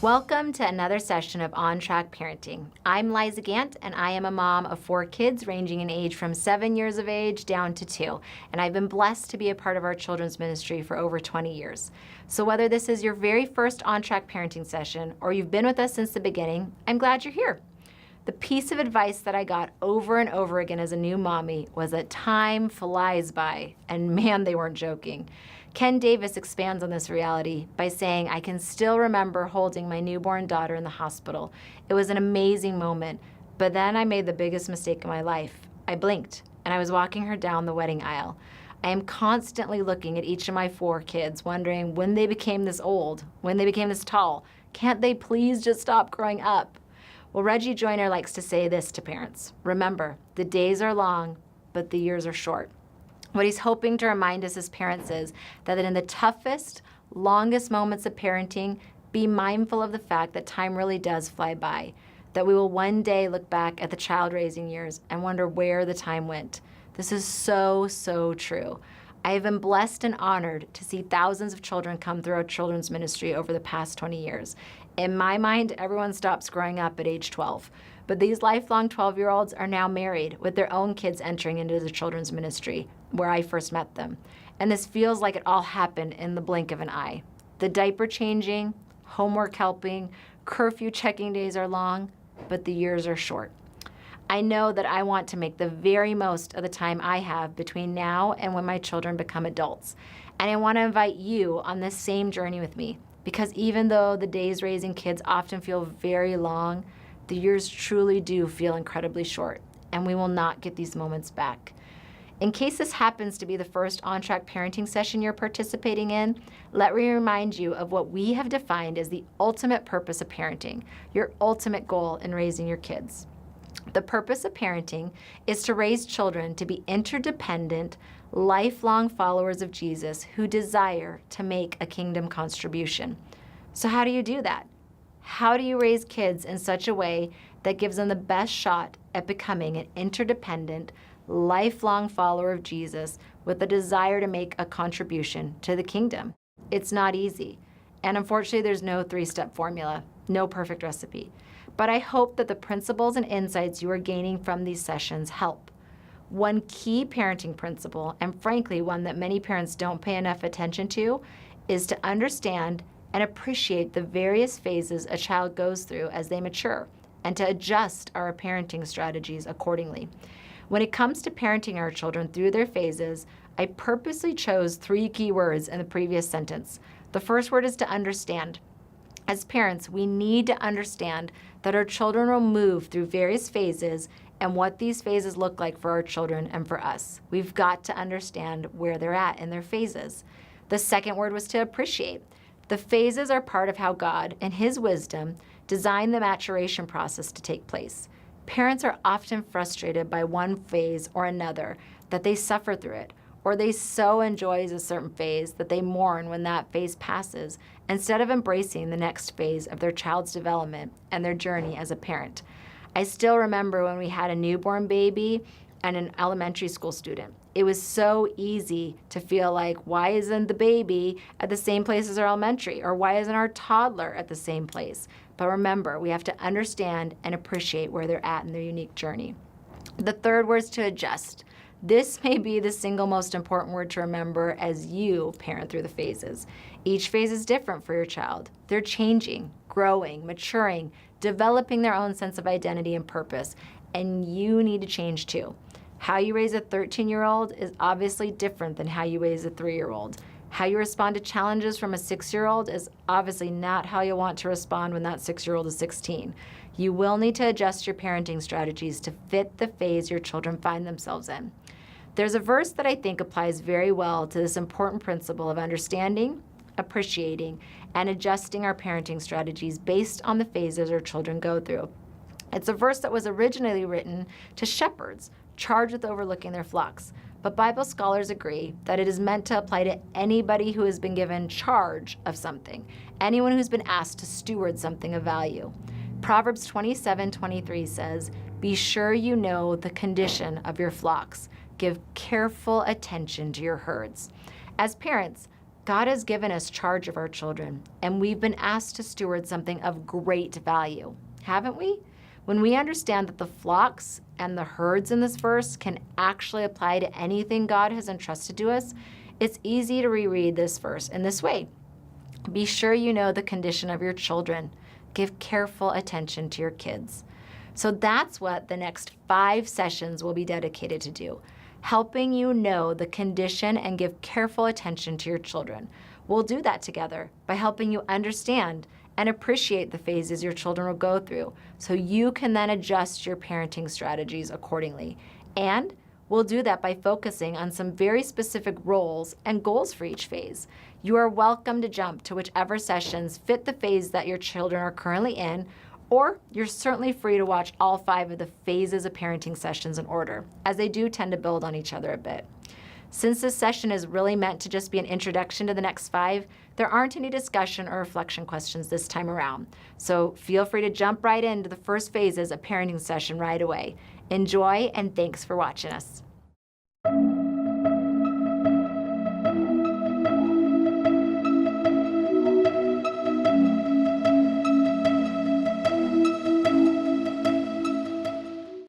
Welcome to another session of On Track Parenting. I'm Liza Gant, and I am a mom of 4 kids ranging in age from 7 years of age down to 2, and I've been blessed to be a part of our children's ministry for over 20 years. So whether this is your very first On Track Parenting session or you've been with us since the beginning, I'm glad you're here. The piece of advice that I got over and over again as a new mommy was that time flies by, and man, they weren't joking. Ken Davis expands on this reality by saying, I can still remember holding my newborn daughter in the hospital. It was an amazing moment, but then I made the biggest mistake of my life. I blinked, and I was walking her down the wedding aisle. I am constantly looking at each of my 4 kids, wondering when they became this old, when they became this tall. Can't they please just stop growing up? Well, Reggie Joyner likes to say this to parents. Remember, the days are long, but the years are short. What he's hoping to remind us as parents is that in the toughest, longest moments of parenting, be mindful of the fact that time really does fly by, that we will one day look back at the child-raising years and wonder where the time went. This is so, so true. I have been blessed and honored to see thousands of children come through our children's ministry over the past 20 years. In my mind, everyone stops growing up at age 12. But these lifelong 12-year-olds are now married with their own kids entering into the children's ministry, where I first met them. And this feels like it all happened in the blink of an eye. The diaper changing, homework helping, curfew checking days are long, but the years are short. I know that I want to make the very most of the time I have between now and when my children become adults. And I want to invite you on this same journey with me, because even though the days raising kids often feel very long, the years truly do feel incredibly short, and we will not get these moments back. In case this happens to be the first on-track parenting session you're participating in, let me remind you of what we have defined as the ultimate purpose of parenting, your ultimate goal in raising your kids. The purpose of parenting is to raise children to be interdependent, lifelong followers of Jesus who desire to make a kingdom contribution. So how do you do that? How do you raise kids in such a way that gives them the best shot at becoming an interdependent, lifelong follower of Jesus with a desire to make a contribution to the kingdom? It's not easy. And unfortunately, there's no 3-step formula, no perfect recipe. But I hope that the principles and insights you are gaining from these sessions help. One key parenting principle, and frankly, one that many parents don't pay enough attention to, is to understand and appreciate the various phases a child goes through as they mature, and to adjust our parenting strategies accordingly. When it comes to parenting our children through their phases, I purposely chose 3 key words in the previous sentence. The first word is to understand. As parents, we need to understand that our children will move through various phases and what these phases look like for our children and for us. We've got to understand where they're at in their phases. The second word was to appreciate. The phases are part of how God, in His wisdom, designed the maturation process to take place. Parents are often frustrated by one phase or another, that they suffer through it, or they so enjoy a certain phase that they mourn when that phase passes, instead of embracing the next phase of their child's development and their journey as a parent. I still remember when we had a newborn baby and an elementary school student. It was so easy to feel like, why isn't the baby at the same place as our elementary? Or why isn't our toddler at the same place? But remember, we have to understand and appreciate where they're at in their unique journey. The third word is to adjust. This may be the single most important word to remember as you parent through the phases. Each phase is different for your child. They're changing, growing, maturing, developing their own sense of identity and purpose, and you need to change too. How you raise a 13-year-old is obviously different than how you raise a 3-year-old. How you respond to challenges from a 6-year-old is obviously not how you want to respond when that 6-year-old is 16. You will need to adjust your parenting strategies to fit the phase your children find themselves in. There's a verse that I think applies very well to this important principle of understanding, appreciating, and adjusting our parenting strategies based on the phases our children go through. It's a verse that was originally written to shepherds charged with overlooking their flocks. But Bible scholars agree that it is meant to apply to anybody who has been given charge of something, anyone who's been asked to steward something of value. Proverbs 27:23 says, "Be sure you know the condition of your flocks. Give careful attention to your herds." As parents, God has given us charge of our children, and we've been asked to steward something of great value, haven't we? When we understand that the flocks and the herds in this verse can actually apply to anything God has entrusted to us, it's easy to reread this verse in this way. Be sure you know the condition of your children. Give careful attention to your kids. So that's what the next 5 sessions will be dedicated to do, helping you know the condition and give careful attention to your children. We'll do that together by helping you understand and appreciate the phases your children will go through so you can then adjust your parenting strategies accordingly. And we'll do that by focusing on some very specific roles and goals for each phase. You are welcome to jump to whichever sessions fit the phase that your children are currently in, or you're certainly free to watch all 5 of the phases of parenting sessions in order, as they do tend to build on each other a bit. Since this session is really meant to just be an introduction to the next 5, there aren't any discussion or reflection questions this time around. So feel free to jump right into the first phases of parenting session right away. Enjoy, and thanks for watching us.